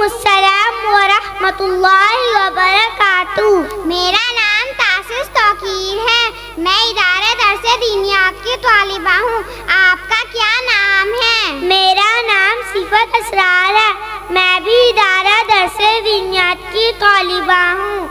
السلام ورحمۃ اللہ وبرکاتہ۔ میرا نام تاسس توقیر ہے، میں ادارہ درس دینیات کی طالبہ ہوں۔ آپ کا کیا نام ہے؟ میرا نام صفت اسرار ہے، میں بھی ادارہ درس دینیات کی طالبہ ہوں۔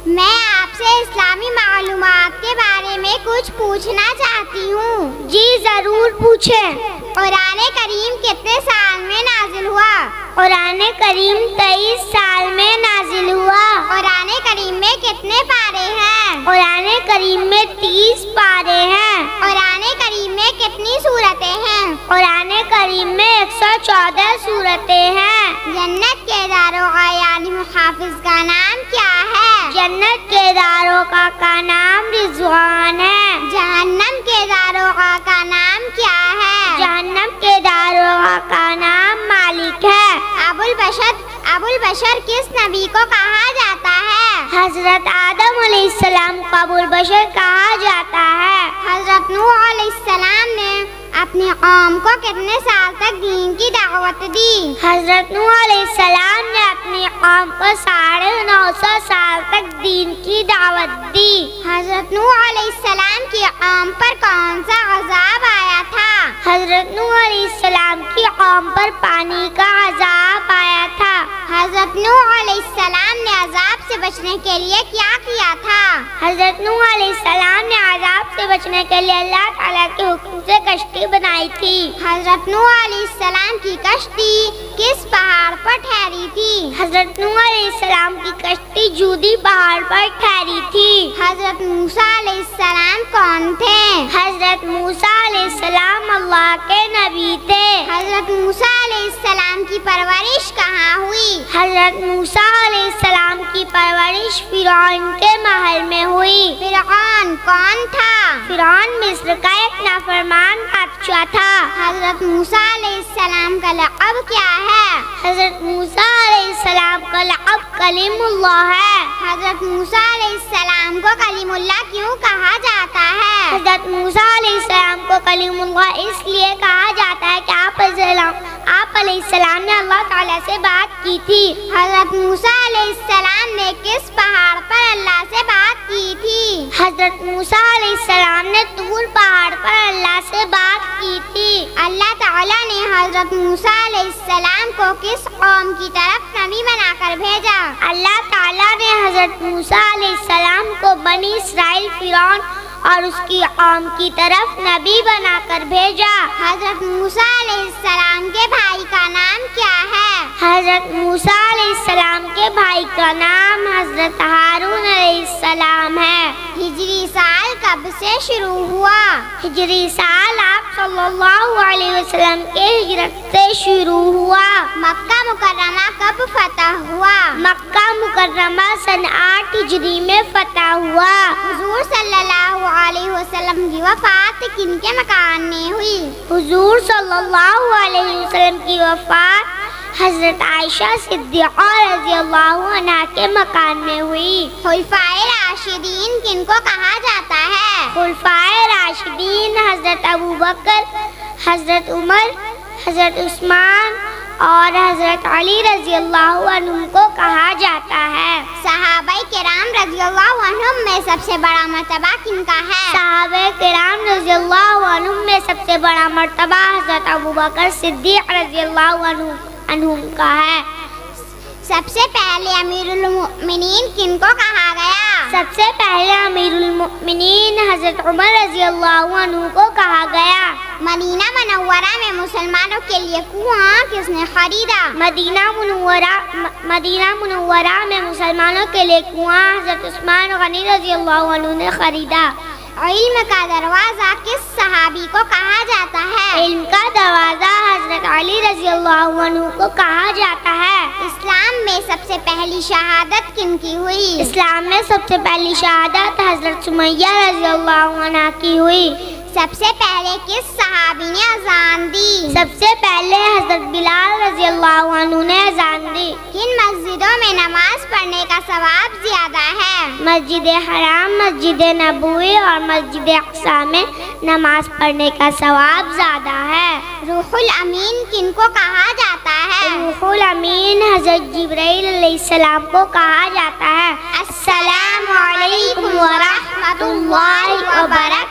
میں آپ سے اسلامی معلومات کے بارے میں کچھ پوچھنا چاہتی ہوں۔ جی ضرور پوچھیں۔ قرآن کریم کتنے سال میں نازل ہوا؟ قرآن کریم 23 سال میں نازل ہوا۔ قرآن کریم میں کتنے پارے ہیں؟ قرآن کریم میں 30 پارے ہیں۔ قرآن کریم میں کتنی سورتیں ہیں؟ قرآن کریم میں 114 سورتیں ہیں۔ جنت کے داروغہ یعنی محافظ کا نام کیا ہے؟ جنت کے داروغہ کا نام رضوان ہے۔ جہنم کے داروغہ کا نام کیا ہے؟ جہنم کے داروغہ کا نام مالک ہے۔ ابو البشر کس نبی کو کہا جاتا ہے؟ حضرت آدم علیہ السلام کو ابو البشر کہا جاتا ہے۔ حضرت نوح علیہ السلام نے اپنی قوم کو کتنے سال تک دین کی دعوت دی؟ حضرت نوح علیہ السلام نے اپنی قوم کو 950 سال تک دین کی دعوت دی۔ حضرت نوح علیہ السلام کی قوم پر کون سا عذاب آیا تھا؟ حضرت نوح علیہ السلام کی قوم پر پانی کا عذاب آیا تھا۔ حضرت نوح علیہ السلام نے عذاب سے بچنے کے لیے کیا کیا تھا؟ حضرت نوح علیہ السلام نے عذاب سے بچنے کے لیے اللہ تعالیٰ کے حکم سے کشتی بنائی تھی۔ حضرت نوح علیہ السلام کی کشتی کس پہاڑ پر ٹھہری تھی؟ حضرت نوح علیہ السلام کی کشتی جودی پہاڑ پر ٹھہری تھی۔ حضرت موسیٰ علیہ السلام کون تھے؟ حضرت موسیٰ علیہ السلام اللہ کے نبی تھے۔ حضرت موسیٰ علیہ السلام کی پرورش کہاں ہوئی؟ حضرت موسیٰ علیہ السلام کی پرورش فرعون کے محل میں ہوئی۔ فرعون کون تھا؟ فرعون مصر کا ایک نافرمان بادشاہ تھا۔ حضرت موسیٰ علیہ السلام کا لقب کیا ہے؟ حضرت موسیٰ علیہ السلام کا لقب کلیم اللہ ہے۔ حضرت موسیٰ علیہ السلام کو کلیم اللہ کیوں کہا جاتا ہے؟ حضرت موسیٰ علیہ السلام کو کلیم اللہ اس لیے کہا جاتا ہے کہ آپ علیہ السلام نے اللہ تعالیٰ سے بات کی تھی۔ حضرت موسیٰ علیہ السلام نے کس پہاڑ پر اللہ سے بات کی تھی؟ حضرت موسیٰ علیہ السلام نے طور پہاڑ پر اللہ سے بات کی تھی۔ اللہ تعالیٰ نے حضرت موسیٰ علیہ السلام کو کس قوم کی طرف نبی بنا کر بھیجا؟ اللہ تعالیٰ نے حضرت موسیٰ علیہ السلام کو بنی اسرائیل فرعون اور اس کی قوم کی طرف نبی بنا کر بھیجا۔ حضرت موسیٰ علیہ السلام کے بھائی کا نام کیا ہے؟ حضرت موسیٰ علیہ السلام کے بھائی کا نام حضرت ہارون علیہ السلام ہے۔ ہجری سال کب سے شروع ہوا؟ ہجری سال آپ صلی اللہ علیہ وسلم کے ہجرت سے شروع ہوا۔ مکہ مکرمہ کب فتح ہوا؟ مکہ مکرمہ سن 8 ہجری میں فتح ہوا۔ حضور صلی اللہ علیہ وسلم کی وفات کن کے مکان میں ہوئی؟ حضور صلی اللہ علیہ وسلم کی وفات حضرت عائشہ صدیقہ رضی اللہ عنہا کے مکان میں ہوئی۔ خلفائے راشدین کن کو کہا جاتا ہے؟ خلفائے راشدین حضرت ابوبکر، حضرت عمر، حضرت عثمان اور حضرت علی رضی اللہ عنہم کو کہا جاتا ہے۔ صحابہ کرام رضی اللہ عنہم میں سب سے بڑا مرتبہ کن کا ہے؟ صحابہ کرام رضی اللہ عنہم میں سب سے بڑا مرتبہ حضرت ابوبکر صدیق رضی اللہ عنہم کا ہے۔ سب سے پہلے امیر المؤمنین کن کو کہا گیا؟ سب سے پہلے امیر المؤمنین حضرت عمر رضی اللہ عنہ کو کہا گیا۔ مدینہ منورہ میں مسلمانوں کے لیے کنواں کس نے خریدا؟ مدینہ منورہ میں مسلمانوں کے لیے کنواں حضرت عثمان غنی رضی اللہ عنہ نے خریدا۔ علم کا دروازہ کس صحابی کو کہا جاتا ہے؟ علم کا دروازہ حضرت علی رضی اللہ عنہ کو کہا جاتا ہے۔ اسلام میں سب سے پہلی شہادت کن کی ہوئی؟ اسلام میں سب سے پہلی شہادت حضرت سمیہ رضی اللہ عنہ کی ہوئی۔ سب سے پہلے کس صحابی نے اذان دی؟ سب سے پہلے حضرت بلال رضی اللہ عنہ نے اذان دی۔ کن مسجدوں میں نماز پڑھنے کا ثواب زیادہ ہے؟ مسجد حرام، مسجد نبوی اور مسجد اقصی میں نماز پڑھنے کا ثواب زیادہ ہے۔ روح الامین کن کو کہا جاتا ہے؟ روح روح الامین حضرت جبرائیل علیہ السلام کو کہا جاتا ہے۔ السلام علیکم ورحمۃ اللہ وبرکاتہ۔